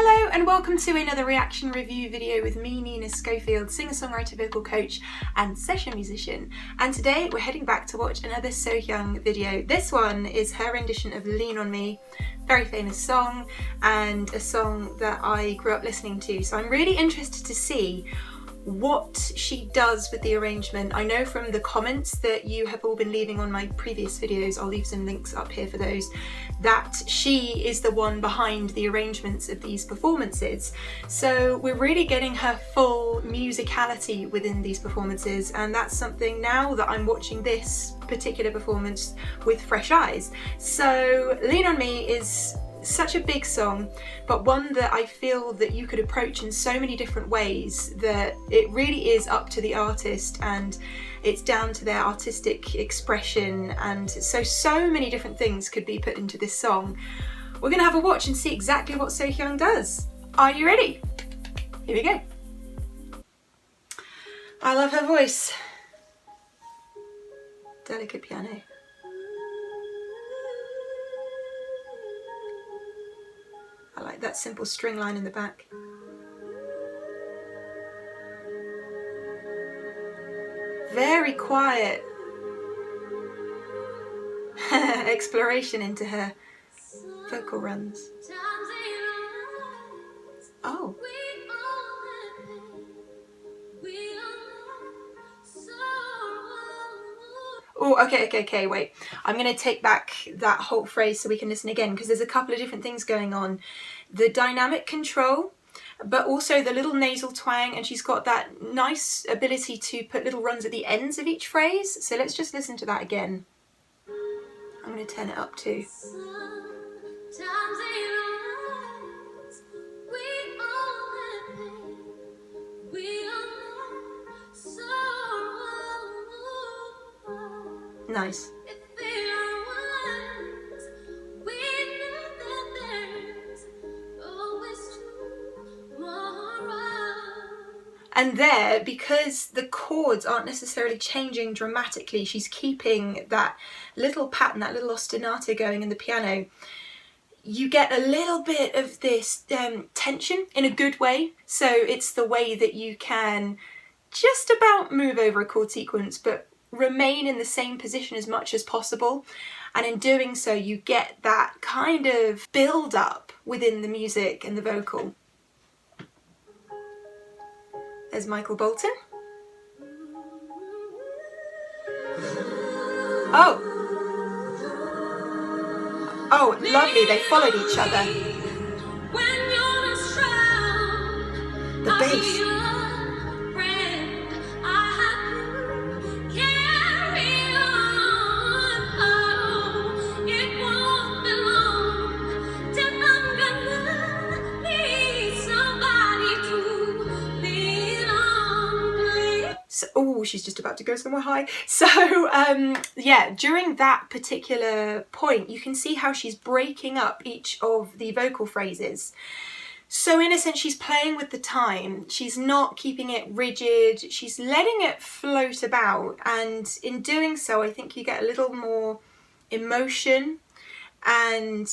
Hello and welcome to another reaction review video with me, Nina Schofield, singer-songwriter, vocal coach and session musician. And today we're heading back to watch another Sohyang video. This one is her rendition of Lean on Me, very famous song and a song that I grew up listening to. So I'm really interested to see what she does with the arrangement. I know from the comments that you have all been leaving on my previous videos, I'll leave some links up here for those, that she is the one behind the arrangements of these performances. So we're really getting her full musicality within these performances, and that's something now that I'm watching this particular performance with fresh eyes. So Lean on Me is such a big song, but one that I feel that you could approach in so many different ways, that it really is up to the artist and it's down to their artistic expression, and so many different things could be put into this song. We're gonna have a watch and see exactly what Sohyang does. Are you ready? Here we go. I love her voice. Delicate piano. I like that simple string line in the back. Very quiet exploration into her vocal runs. Oh. Oh, okay, wait. I'm going to take back that whole phrase so we can listen again, because there's a couple of different things going on. The dynamic control, but also the little nasal twang, and she's got that nice ability to put little runs at the ends of each phrase. So let's just listen to that again. I'm going to turn it up too. Nice. And there, because the chords aren't necessarily changing dramatically, she's keeping that little pattern, that little ostinato going in the piano. You get a little bit of this tension in a good way. So it's the way that you can just about move over a chord sequence, but remain in the same position as much as possible. And in doing so, you get that kind of build up within the music and the vocal. There's Michael Bolton. Oh, lovely, they followed each other. The bass. Oh, she's just about to go somewhere high. So yeah, during that particular point, you can see how she's breaking up each of the vocal phrases. So in a sense, she's playing with the time. She's not keeping it rigid. She's letting it float about. And in doing so, I think you get a little more emotion, and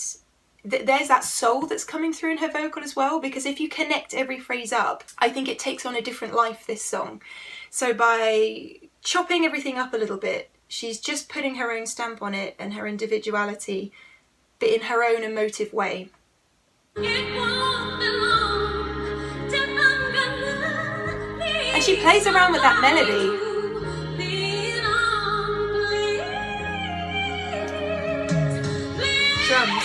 there's that soul that's coming through in her vocal as well, because if you connect every phrase up, I think it takes on a different life, this song. So by chopping everything up a little bit, she's just putting her own stamp on it and her individuality, but in her own emotive way. And she plays around with that melody. Drums.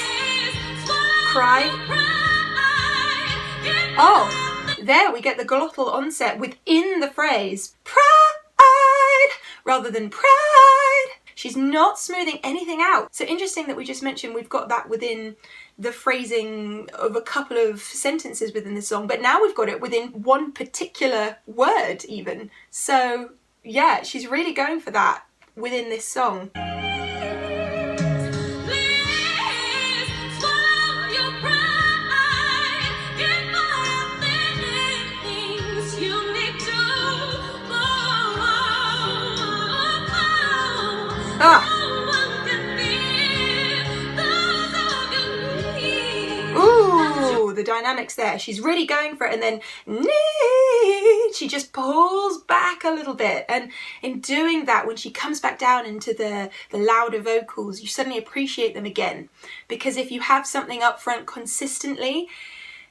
Cry. Oh, there we get the glottal onset within the phrase. Pride, rather than pride. She's not smoothing anything out. So interesting that we just mentioned we've got that within the phrasing of a couple of sentences within the song, but now we've got it within one particular word even. So yeah, she's really going for that within this song. Ah. Ooh, the dynamic dynamics there. She's really going for it, and then she just pulls back a little bit. And in doing that, when she comes back down into the louder vocals, you suddenly appreciate them again. Because if you have something up front consistently,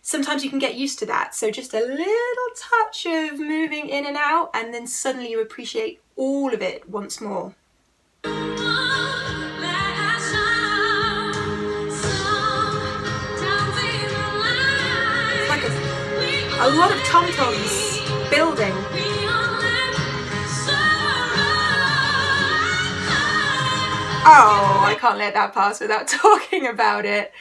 sometimes you can get used to that. So just a little touch of moving in and out, and then suddenly you appreciate all of it once more. A lot of tom-toms building. Oh, I can't let that pass without talking about it.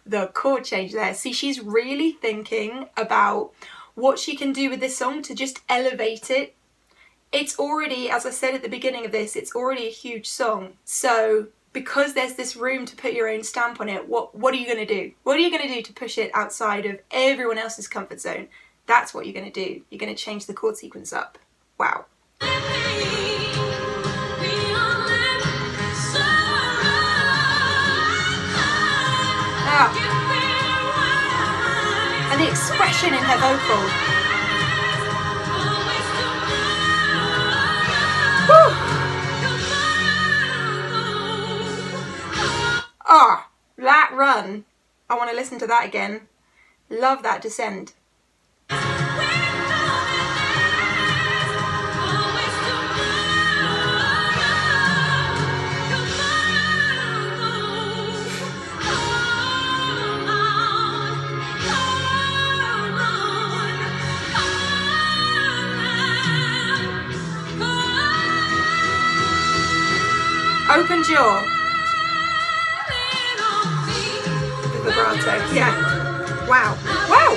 The chord change there. See, she's really thinking about what she can do with this song to just elevate it. It's already, as I said at the beginning of this, it's already a huge song. So because there's this room to put your own stamp on it, what are you going to do? What are you going to do to push it outside of everyone else's comfort zone? That's what you're going to do. You're going to change the chord sequence up. Wow. Ah. And the expression in her vocal. Whew. Ah, that run. I want to listen to that again. Love that descent. Open jaw. The vibrato, yeah. Wow. Wow.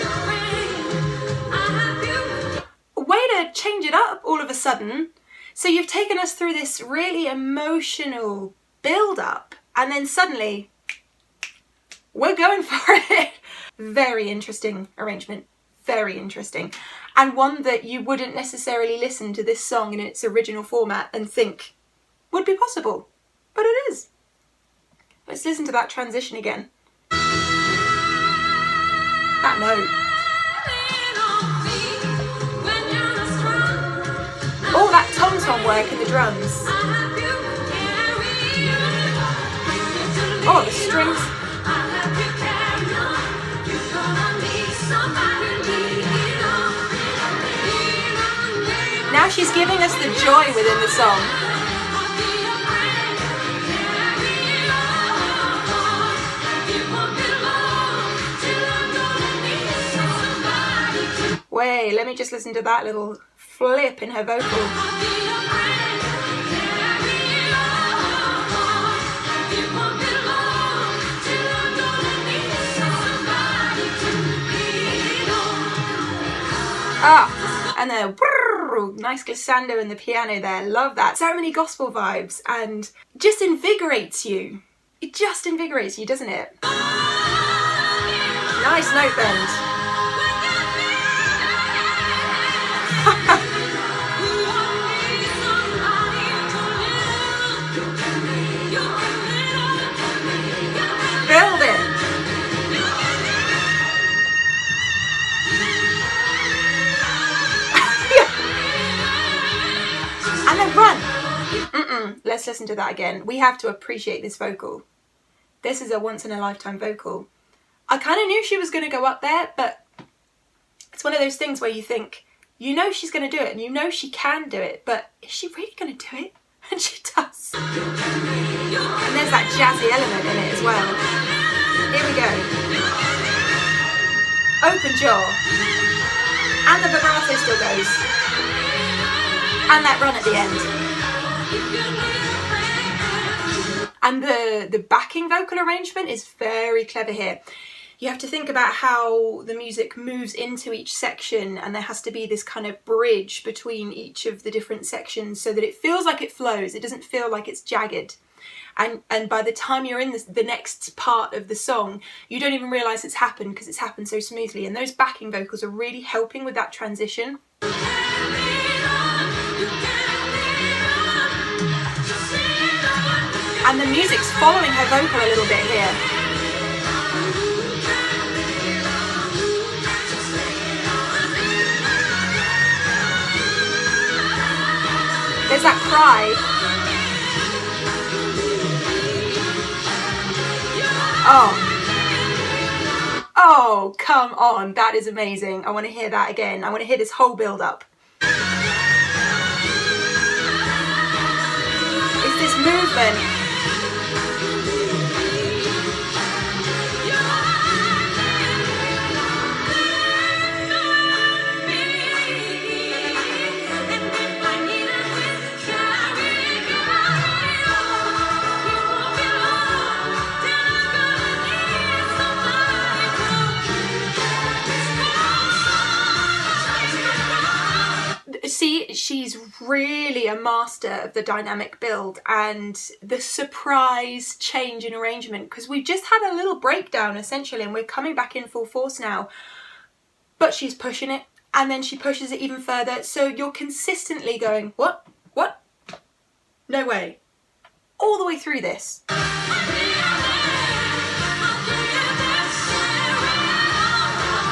Way to change it up all of a sudden. So you've taken us through this really emotional build-up, and then suddenly we're going for it. Very interesting arrangement. Very interesting. And one that you wouldn't necessarily listen to this song in its original format and think would be possible. But it is. Let's listen to that transition again. That note. Oh, that tom-tom work in the drums. Oh, the strings. Now she's giving us the joy within the song. Wait, let me just listen to that little flip in her vocal. Ah, and the nice glissando in the piano there. Love that. So many gospel vibes, and just invigorates you. It just invigorates you, doesn't it? Nice note bend. Build it. And then run. Let's listen to that again. We have to appreciate this vocal. This is a once-in-a-lifetime vocal. I kind of knew she was going to go up there, but it's one of those things where you think, you know she's going to do it, and you know she can do it, but is she really going to do it? And she does. And there's that jazzy element in it as well. Here we go. Open jaw. And the vibrato still goes. And that run at the end. And the backing vocal arrangement is very clever here. You have to think about how the music moves into each section, and there has to be this kind of bridge between each of the different sections so that it feels like it flows. It doesn't feel like it's jagged. And by the time you're in the next part of the song, you don't even realise it's happened because it's happened so smoothly. And those backing vocals are really helping with that transition. And the music's following her vocal a little bit here. There's that cry. Oh, come on. That is amazing. I want to hear that again. I want to hear this whole build up. It's this movement. See, she's really a master of the dynamic build and the surprise change in arrangement, because we just had a little breakdown essentially and we're coming back in full force now, but she's pushing it and then she pushes it even further, so you're consistently going, what, no way, all the way through this.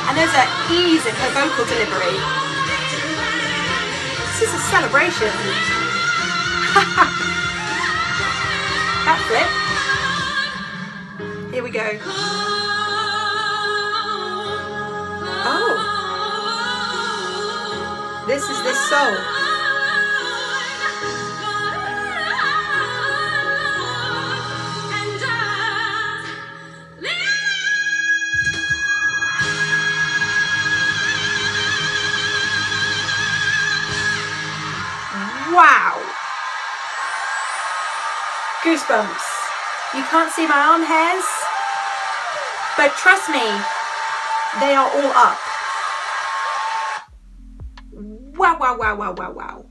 And there's an ease in her vocal delivery. This is a celebration. That flip. Here we go. Oh. This is this soul. Wow! Goosebumps. You can't see my arm hairs, but trust me, they are all up. Wow, wow, wow, wow, wow, wow.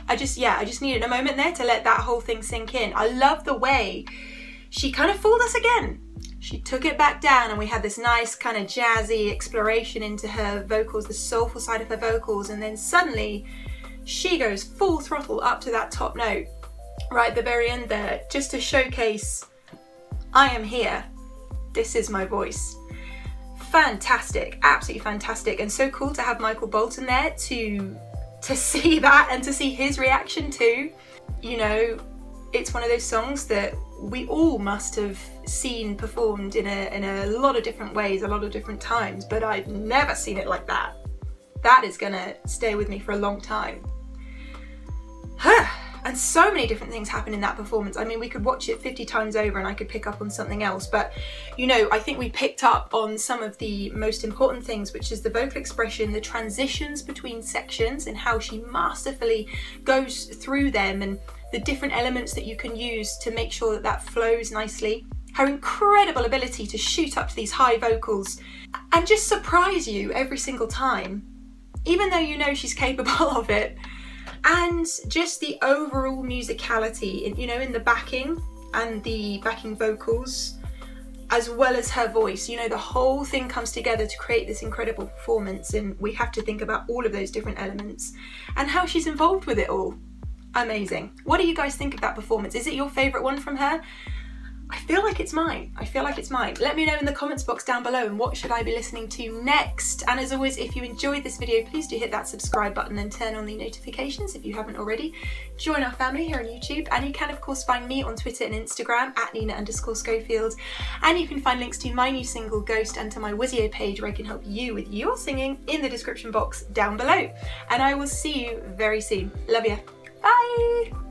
I just needed a moment there to let that whole thing sink in. I love the way she kind of fooled us again. She took it back down and we had this nice kind of jazzy exploration into her vocals, the soulful side of her vocals, and then suddenly she goes full throttle up to that top note right at the very end there, just to showcase, I am here, this is my voice. Fantastic, absolutely fantastic, and so cool to have Michael Bolton there to see that and to see his reaction too. You know, it's one of those songs that we all must have seen performed in a lot of different ways, a lot of different times, but I've never seen it like that. That is gonna stay with me for a long time. And so many different things happen in that performance. I mean, we could watch it 50 times over and I could pick up on something else, but you know, I think we picked up on some of the most important things, which is the vocal expression, the transitions between sections and how she masterfully goes through them, and the different elements that you can use to make sure that that flows nicely. Her incredible ability to shoot up to these high vocals and just surprise you every single time, even though you know she's capable of it. And just the overall musicality, you know, in the backing and the backing vocals, as well as her voice. You know, the whole thing comes together to create this incredible performance, and we have to think about all of those different elements and how she's involved with it all. Amazing. What do you guys think of that performance? Is it your favourite one from her? I feel like it's mine. Let me know in the comments box down below, and what should I be listening to next? And as always, if you enjoyed this video, please do hit that subscribe button and turn on the notifications if you haven't already. Join our family here on YouTube, and you can of course find me on Twitter and Instagram at Nina_Schofield, and you can find links to my new single Ghost and to my Wisio page where I can help you with your singing in the description box down below. And I will see you very soon. Love ya. Bye!